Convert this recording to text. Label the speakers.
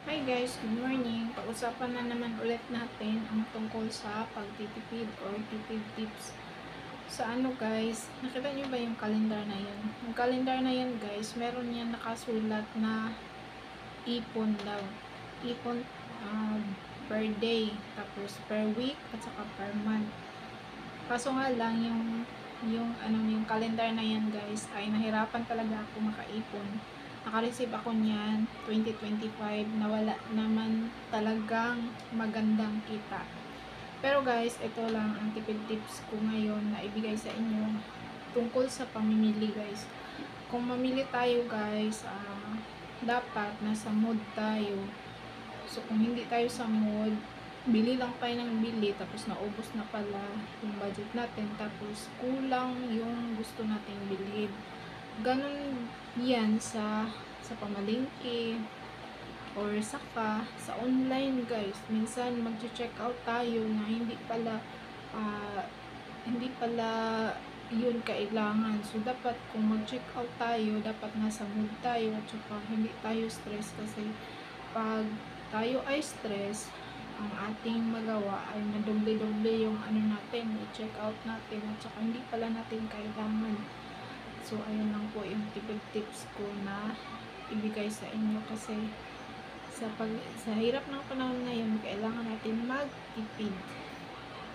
Speaker 1: Hi guys, good morning. Pag-usapan na naman ulit natin ang tungkol sa pagtitipid or tipid tips. Sa ano guys, nakita nyo ba yung calendar na yan? Yung calendar na yan guys, meron yan nakasulat na ipon daw. Ipon per day, tapos per week, at saka per month. Kaso nga lang, yung calendar na yan guys, ay nahirapan talaga ako makaipon. Naka-receive ako niyan 2025 na wala naman talagang magandang kita. Pero guys, ito lang ang tipid tips ko ngayon na ibigay sa inyo tungkol sa pamimili guys. Kung mamili tayo guys, dapat nasa mood tayo. So kung hindi tayo sa mood, bili lang tayo ng bili, tapos naubos na pala yung budget natin, tapos kulang yung gusto nating bilhin. Ganun yan sa pamalingke or sa online guys. Minsan mag-check out tayo na hindi pala yun kailangan. So dapat kung mag-check out tayo, dapat nasa mood tayo at saka hindi tayo stress, kasi pag tayo ay stress, ang ating magawa ay madoble-doble yung natin, i-check out natin, at saka hindi pala natin kailangan. So ayun lang po yung tips ko na ibigay sa inyo, kasi sa hirap ng panahon ngayon, kailangan natin magtipid.